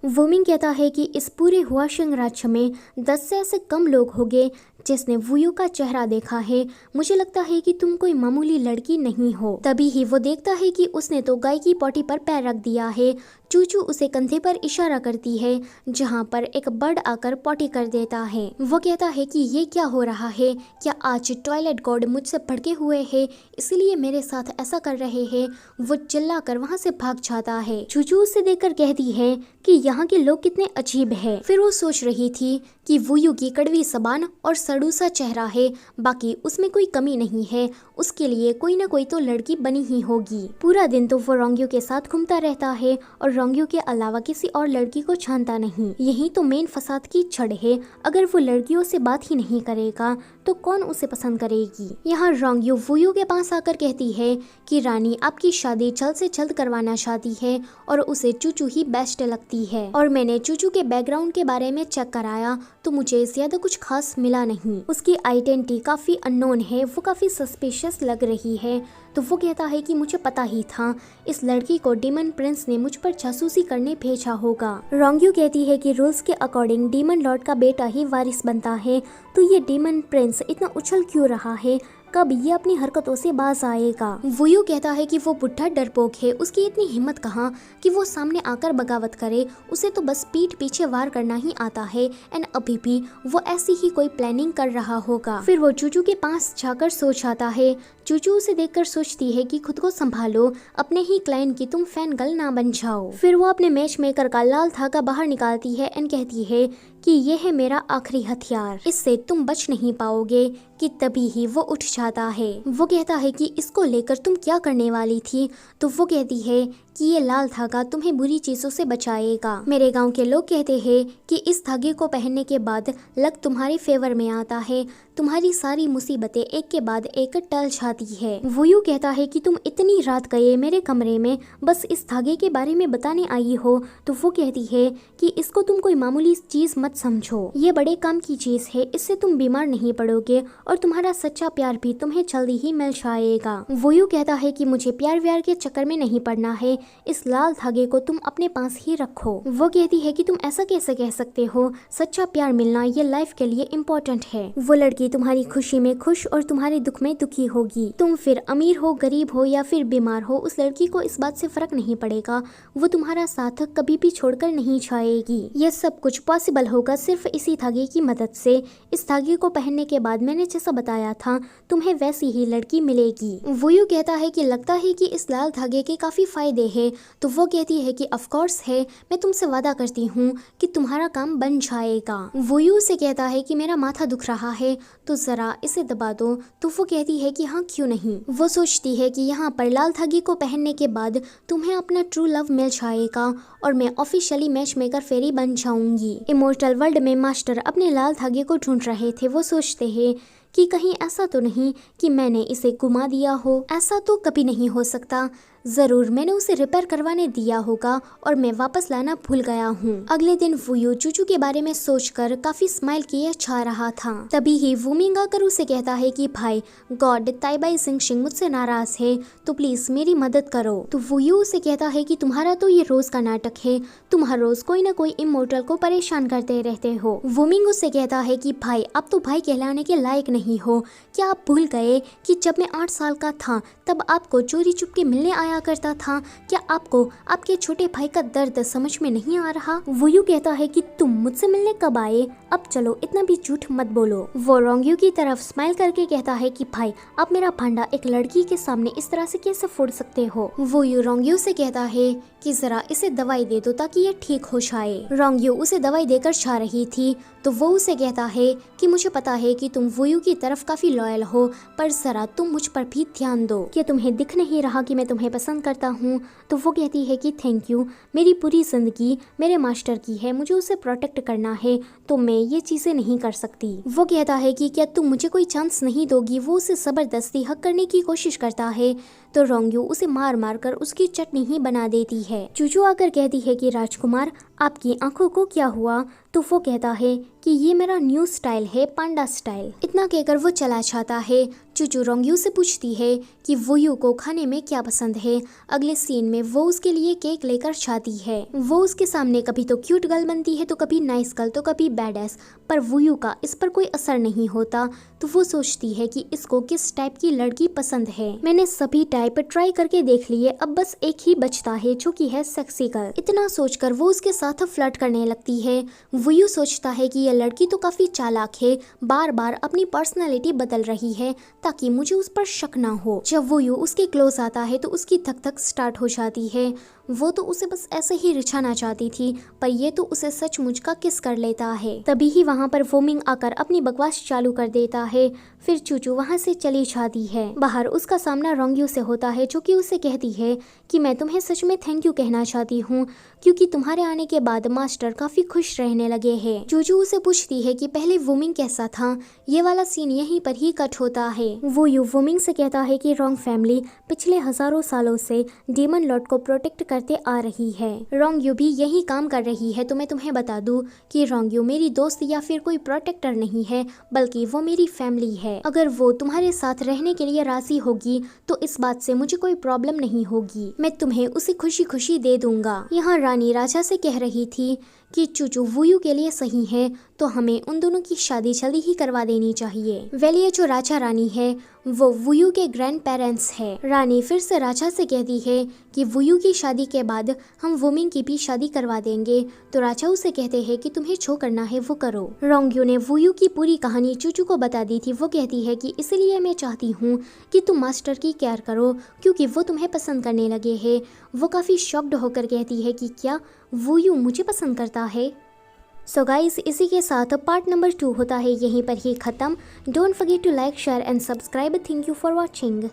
वूमिंग कहता है कि इस पूरे हुआशंग राज्य में 10 से ऐसे कम लोग होंगे जिसने वुयू का चेहरा देखा है। मुझे लगता है कि तुम कोई मामूली लड़की नहीं हो। तभी ही वो देखता है कि उसने तो गाय की पॉटी पर पैर रख दिया है। चूचू उसे कंधे पर इशारा करती है जहाँ पर एक बर्ड आकर पॉटी कर देता है। वो कहता है कि ये क्या हो रहा है, क्या आज टॉयलेट गॉड मुझसे भड़के हुए है इसलिए मेरे साथ ऐसा कर रहे हैं। वो चिल्ला कर वहाँ से भाग जाता है। चूचू उसे देखकर कहती है कि यहाँ के लोग कितने अजीब है। फिर वो सोच रही थी कि वुयू की कड़वी जबान और सड़ू सा चेहरा है, बाकी उसमें कोई कमी नहीं है। उसके लिए कोई ना कोई तो लड़की बनी ही होगी। पूरा दिन तो वो रोंग्यू के साथ घूमता रहता है और रोंग्यू के अलावा किसी और लड़की को छानता नहीं। यही तो मेन फसाद की जड़ है। अगर वो लड़कियों से बात ही नहीं करेगा तो कौन उसे पसंद करेगी। यहाँ रोंग्यू वुयू के पास आकर कहती है कि रानी आपकी शादी जल्द से जल्द करवाना चाहती है और उसे चूचू ही बेस्ट लगती है। और मैंने चूचू के बैकग्राउंड के बारे में चेक कराया तो मुझे ज्यादा कुछ खास मिला नहीं। उसकी आइडेंटिटी काफी अननोन है, वो काफी सस्पिशियस लग रही है। तो वो कहता है कि मुझे पता ही था इस लड़की को डीमन प्रिंस ने मुझ पर जासूसी करने भेजा होगा। रोंग्यू कहती है कि रूल्स के अकॉर्डिंग डीमन लॉर्ड का बेटा ही वारिस बनता है, तो ये डीमन प्रिंस इतना उछल क्यों रहा है, कब ये अपनी हरकतों से बाज आएगा। वुयू कहता है कि वो बुढ़ा डरपोक है, उसकी इतनी हिम्मत कहाँ कि वो सामने आकर बगावत करे, उसे तो बस पीठ पीछे वार करना ही आता है। एंड अभी भी वो ऐसी ही कोई प्लानिंग कर रहा होगा। फिर वो चूचू के पास जाकर सो जाता है। चूचू उसे देखकर सोचती है कि खुद को संभालो, अपने ही क्लाइंट की तुम फैन गर्ल ना बन जाओ। फिर वो अपने मैच मेकर का लाल धागा बाहर निकालती है एंड कहती है कि ये है मेरा आखिरी हथियार, इससे तुम बच नहीं पाओगे। कि तभी ही वो उठ जाता है। वो कहता है कि इसको लेकर तुम क्या करने वाली थी। तो वो कहती है कि ये लाल धागा तुम्हें बुरी चीजों से बचाएगा। मेरे गांव के लोग कहते हैं कि इस धागे को पहनने के बाद लक तुम्हारे फेवर में आता है, तुम्हारी सारी मुसीबतें एक के बाद एक टल जाती है। वुयू कहता है कि तुम इतनी रात गए मेरे कमरे में बस इस धागे के बारे में बताने आई हो। तो वो कहती है कि इसको तुम कोई मामूली चीज मत समझो, ये बड़े काम की चीज है, इससे तुम बीमार नहीं पड़ोगे और तुम्हारा सच्चा प्यार भी तुम्हें जल्दी ही मिल जाएगा। वुयू कहता है कि मुझे प्यार व्यार के चक्कर में नहीं पड़ना है, इस लाल धागे को तुम अपने पास ही रखो। वो कहती है कि तुम ऐसा कैसे कह सकते हो, सच्चा प्यार मिलना ये लाइफ के लिए इम्पोर्टेंट है। वो लड़की तुम्हारी खुशी में खुश और तुम्हारे दुख में दुखी होगी। तुम फिर अमीर हो, गरीब हो या फिर बीमार हो, उस लड़की को इस बात से फर्क नहीं पड़ेगा, वो तुम्हारा साथ कभी भी छोड़कर नहीं जाएगी। ये सब कुछ पॉसिबल होगा सिर्फ इसी धागे की मदद से। इस धागे को पहनने के बाद मैंने जैसा बताया था तुम्हें वैसी ही लड़की मिलेगी। वुयू कहता है कि लगता है कि इस लाल धागे के काफी फायदे हैं। तो वो कहती है कि ऑफ कोर्स है, मैं तुमसे वादा करती हूँ कि तुम्हारा काम बन जाएगा। वुयू से कहता है कि मेरा माथा दुख रहा है तो जरा इसे दबा दो। तो वो कहती है कि हाँ क्यों नहीं। वो सोचती है कि यहाँ पर लाल धागे को पहनने के बाद तुम्हें अपना ट्रू लव मिल जाएगा और मैं ऑफिशियली मैच मेकर फेरी बन जाऊंगी। इमोर्टल वर्ल्ड में मास्टर अपने लाल धागे को ढूंढ रहे थे। वो सोचते हैं कि कहीं ऐसा तो नहीं कि मैंने इसे गुमा दिया हो, ऐसा तो कभी नहीं हो सकता, जरूर मैंने उसे रिपेयर करवाने दिया होगा और मैं वापस लाना भूल गया हूँ। अगले दिन वुयू चूचू के बारे में सोचकर काफी स्माइल किए जा रहा था। तभी ही वूमिंग आकर उसे कहता है कि भाई गॉड ताइबाई सिंह मुझसे नाराज है तो प्लीज मेरी मदद करो। तो वुयू उसे कहता है कि तुम्हारा तो ये रोज का नाटक है, तुम हर रोज कोई न कोई इमोर्टल को परेशान करते रहते हो। वूमिंग उससे कहता है कि भाई अब तो भाई कहलाने के लायक नहीं हो। क्या आप भूल गए कि जब मैं 8 साल का था तब आपको चोरी चुपके मिलने आया करता था? क्या आपको आपके छोटे भाई का दर्द समझ में नहीं आ रहा? वुयू कहता है कि तुम मुझसे मिलने कब आए, अब चलो इतना भी झूठ मत बोलो। वो रोंग्यू की तरफ स्माइल करके कहता है कि भाई आप मेरा भांडा एक लड़की के सामने इस तरह से कैसे फोड़ सकते हो। वुयू रोंग्यू से कहता है कि जरा इसे दवाई दे दो ताकि ये ठीक हो जाए। रोंग्यू उसे दवाई देकर जा रही थी तो वो उसे कहता है कि मुझे पता है कि तुम वुयू की तरफ काफी लॉयल हो, पर जरा तुम मुझ पर भी ध्यान दो। क्या तुम्हें दिख नहीं रहा कि मैं तुम्हें पसंद करता हूँ? तो वो कहती है कि थैंक यू, मेरी पूरी जिंदगी मेरे मास्टर की है, मुझे उसे प्रोटेक्ट करना है तो मैं ये चीजें नहीं कर सकती। वो कहता है कि क्या तुम मुझे कोई चांस नहीं दोगी? वो उसे जबरदस्ती हक करने की कोशिश करता है तो रोंग्यू उसे मार मार कर उसकी चटनी ही बना देती है। चूचू आकर कहती है कि राजकुमार आपकी आंखों को क्या हुआ? तो वो कहता है कि ये मेरा न्यू स्टाइल है, पांडा स्टाइल। इतना कहकर वो चला जाता है। चूचू रोंगयू से पूछती है कि वूयू को खाने में क्या पसंद है। अगले सीन में वो उसके लिए केक लेकर जाती है। वो उसके सामने कभी तो क्यूट गर्ल बनती है, तो कभी नाइस गर्ल, तो कभी बैडएस, पर वूयू का इस पर कोई असर नहीं होता। तो वो सोचती है कि इसको किस टाइप की लड़की पसंद है। मैंने सभी टाइप ट्राई करके देख लिए, अब बस एक ही बचता है जो कि है सेक्सी गर्ल। इतना सोचकर वो उसके साथ फ्लर्ट करने लगती है। वूयू सोचता है कि यह लड़की तो काफी चालाक है, बार बार अपनी पर्सनालिटी बदल रही है ताकि मुझे उस पर शक ना हो। जब वूयू उसके क्लोज आता है तो उसकी धक धक स्टार्ट हो जाती है। वो तो उसे बस ऐसे ही रिझाना चाहती थी, पर ये तो उसे सचमुच का किस कर लेता है। तभी ही वहाँ पर वोमिंग आकर अपनी बकवास चालू कर देता है। फिर चूचू वहाँ से चली जाती है। बाहर उसका सामना रोंगयू से होता है, जो कि उसे कहती है कि मैं तुम्हें सच में थैंक यू कहना चाहती हूँ, क्योंकि तुम्हारे आने के बाद मास्टर काफी खुश रहने लगे हैं। चूचू उसे पूछती है कि पहले वोमिंग कैसा था। ये वाला सीन यहीं पर ही कट होता है। वूयू वोमिंग से कहता है कि रोंग फैमिली पिछले हजारों सालों से डीमन लॉर्ड को प्रोटेक्ट करते आ रही है। रोंगयू भी यही काम कर रही है। तो मैं तुम्हें बता दूं कि रोंगयू मेरी दोस्त या फिर कोई प्रोटेक्टर नहीं है, बल्कि वो मेरी फैमिली है। अगर वो तुम्हारे साथ रहने के लिए राजी होगी तो इस बात से मुझे कोई प्रॉब्लम नहीं होगी। मैं तुम्हें उसे खुशी खुशी दे दूंगा। यहाँ रानी राजा से कह रही थी कि चूचू वूयू के लिए सही है, तो हमें उन दोनों की शादी जल्दी ही करवा देनी चाहिए। वेलिए जो राजा रानी है वो वूयू के ग्रैंड पेरेंट्स है। रानी फिर से राजा से कहती है कि वूयू की शादी के बाद हम वोमिंग की भी शादी करवा देंगे। तो राजा उसे कहते हैं कि तुम्हें जो करना है वो करो। रोंगयू ने वूयू की पूरी कहानी चूचू को बता दी थी। वो कहती है कि इसलिए मैं चाहती हूँ कि तुम मास्टर की केयर करो, क्योंकि वो तुम्हें पसंद करने लगे हैं। वो काफी शॉक्ड होकर कहती है कि क्या वूयू मुझे पसंद करता है। सो गाइस, इसी के साथ पार्ट नंबर 2 होता है यहीं पर ही खत्म। Don't forget to like, share and subscribe. Thank you for watching.